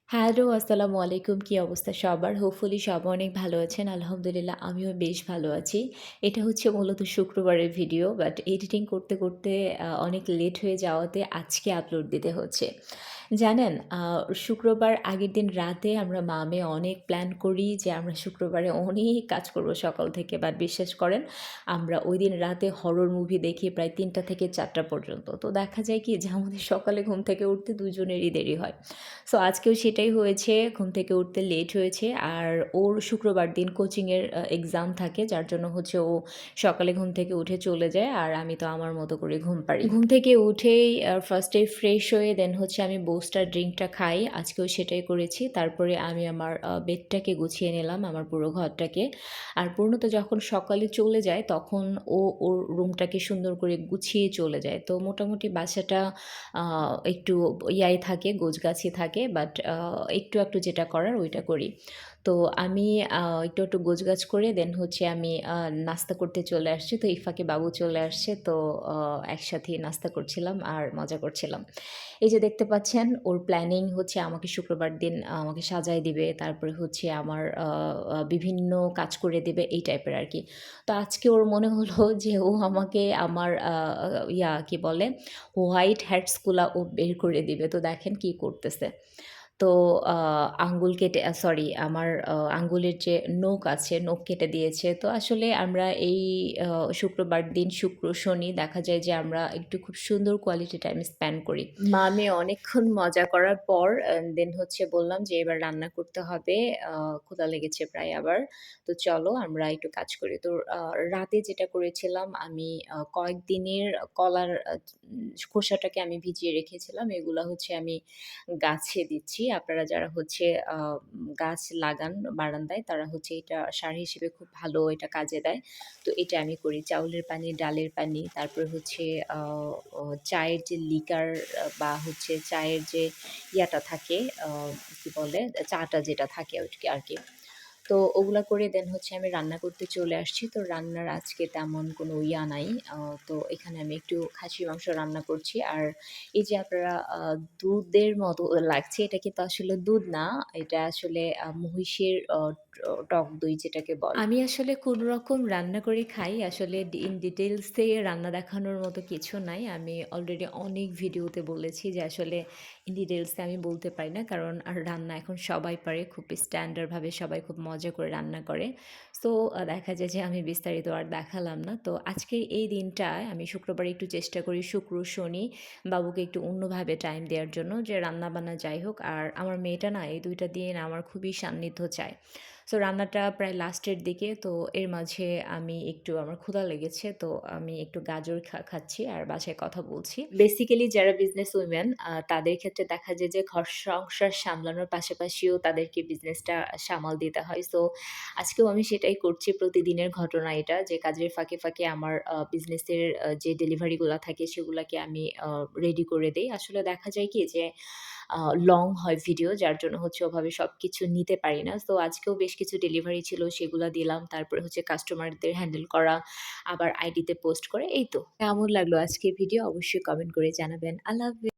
Hello, আসসালামু আলাইকুম। কি অবস্থা সবার? হোপফুলি সবাই অনেক ভালো আছেন। আলহামদুলিল্লাহ আমিও বেশ ভালো আছি। এটা হচ্ছে মূলত শুক্রবারের ভিডিও বাট এডিটিং করতে অনেক লেট হয়ে যাওয়াতে আজকে আপলোড দিতে হচ্ছে। জানেন শুক্রবার আগের দিন রাতে আমরা মা-মেয়ে অনেক প্ল্যান করি যে আমরা শুক্রবারে অনেক কাজ করব সকাল থেকে। বাট বিশ্বাস করেন আমরা ওইদিন রাতে হরর মুভি দেখি প্রায় ৩টা থেকে ৪টা পর্যন্ত। তো দেখা যায় কি যে আমাদের সকালে ঘুম থেকে উঠতে দুজনেরই দেরি হয়। সো আজকেও সেটাই হয়েছে। ঘুম থেকে উঠতে লেট হয়েছে। আর ওর শুক্রবার দিন কোচিংয়ের এক্সাম থাকে যার জন্য হচ্ছে ও সকালে ঘুম থেকে উঠে চলে যায় আর আমি তো আমার মতো করে ঘুম পাড়ি। ঘুম থেকে উঠেই ফার্স্টে ফ্রেশ হয়ে দেন হচ্ছে আমি বুস্টার ড্রিঙ্কটা খাই। আজকেও সেটাই করেছি। তারপরে আমি আমার বেডটাকে গুছিয়ে নিলাম, আমার পুরো ঘরটাকে। আর পূর্ণত যখন সকালে চলে যায় তখন ও ওর রুমটাকে সুন্দর করে গুছিয়ে চলে যায়। তো মোটামুটি বাসাটা একটু ইয়াই থাকে, গোছগাছি থাকে বাট একটু যেটা করার ওইটা করি। তো আমি একটু গোছগাছ করে দেন হচ্ছে আমি নাস্তা করতে চলে আসছি। তো এই ফাঁকে বাবু চলে আসছে। তো একসাথেই নাস্তা করছিলাম আর মজা করছিলাম। এই যে দেখতে পাচ্ছেন ওর প্ল্যানিং হচ্ছে আমাকে শুক্রবার দিন আমাকে সাজায় দিবে। তারপরে হচ্ছে আমার আ আ বিভিন্ন কাজ করে দেবে এই টাইপের আরকি। তো আজকে ওর মনে হলো যে ও আমাকে আমার কি বলে হোয়াইট হ্যাটস গুলা ও বের করে দিবে। তো দেখেন কি করতেছে। তো আ আঙ্গুল কেটে সরি আমার আঙ্গুলের যে নখ আছে, নখ কেটে দিয়েছে। তো আসলে আমরা এই আ শুক্রবার দিন শুক্র, শনি দেখা যায় যে আমরা একটু খুব সুন্দর কোয়ালিটি টাইম স্পেন্ড করি। মা-মেয়ে অনেকক্ষণ মজা করার পর দেন হচ্ছে বললাম যে এবার রান্না করতে হবে। আ ক্ষুধা লেগেছে প্রায় আবার। তো চলো আমরা একটু কাজ করি। তো রাতে যেটা করেছিলাম আমি কয়েকদিনের কলার খোসাটাকে আমি ভিজিয়ে রেখেছিলাম। এগুলা হচ্ছে আমি গাছে দিচ্ছি। আপনারা যারা হচ্ছে আ গাছ লাগান বারান্দায় তারা হচ্ছে এটা সার হিসেবে খুব ভালো এটা কাজে দেয়। তো এটা আমি করি। চাউলের পানি, ডালের পানি, তারপরে হচ্ছে আ অ চায়ের যে লিকার বা হচ্ছে চায়ের যে ইয়াটা থাকে কি বলে? চাটা যেটা থাকে ওইটাকে আরকি। তো ওগুলা করে দেন হচ্ছে আমি রান্না করতে চলে আসছি। তো রান্নার আজকে তেমন কোনো ইয়া নাই। আ তো এখানে আমি একটু খাসির মাংস রান্না করছি। আর এই যে আপনারা দুধের মতো লাগছে, এটা কিন্তু আসলে দুধ না। এটা আসলে মহিষের টক দই যেটাকে বলে। আমি আসলে কোনরকম রান্না করে খাই। আসলে ইন ডিটেইলস এ রান্না দেখানোর মতো কিছু নাই। আমি অলরেডি অনেক ভিডিওতে বলেছি যে আসলে ইন ডিটেইলস এ আমি বলতে পারি না। কারণ রান্না এখন সবাই পারে। খুব স্ট্যান্ডার্ড ভাবে সবাই খুব মজা করে রান্না করে। সো দেখা যায় যে আমি বিস্তারিত আর দেখালাম না। তো আজকের এই দিনটায় আমি শুক্রবারে একটু চেষ্টা করি শুক্র, শনি বাবুকে একটু অন্যভাবে টাইম দেওয়ার জন্য যে রান্না-বান্না যাই হোক। আর আমার মেয়েটা না এই ২ টা দিন আমার খুবই সান্নিধ্য চায়। সো রান্নাটা প্রায় লাস্টের দিকে। তো এর মাঝে আমি একটু আমার ক্ষুধা লেগেছে। তো আমি একটু গাজর খাচ্ছি আর বাসায় কথা বলছি। বেসিক্যালি যারা বিজনেস উইমেন তাদের ক্ষেত্রে দেখা যায় যে ঘর সংসার সামলানোর পাশাপাশিও তাদেরকে বিজনেসটা সামাল দিতে হয়। সো আজকেও আমি সেটাই করছি। প্রতিদিনের ঘটনা এটা যে কাজের ফাঁকে আমার বিজনেসের যে ডেলিভারি গুলা থাকে সেগুলাকে আমি রেডি করে দেই। আসলে দেখা যায় কি যে আ লং হয় ভিডিও যার জন্য হচ্ছে ওভাবে সবকিছু নিতে পারি না। সো আজকেও বেশ কিছু ডেলিভারি ছিল সেগুলা দিলাম। তারপরে হচ্ছে কাস্টমারদের হ্যান্ডেল করা, আবার আইডিতে পোস্ট করে এই তো। কেমন লাগলো আজকের ভিডিও অবশ্যই কমেন্ট করে জানাবেন। আল্লাহ হাফেজ।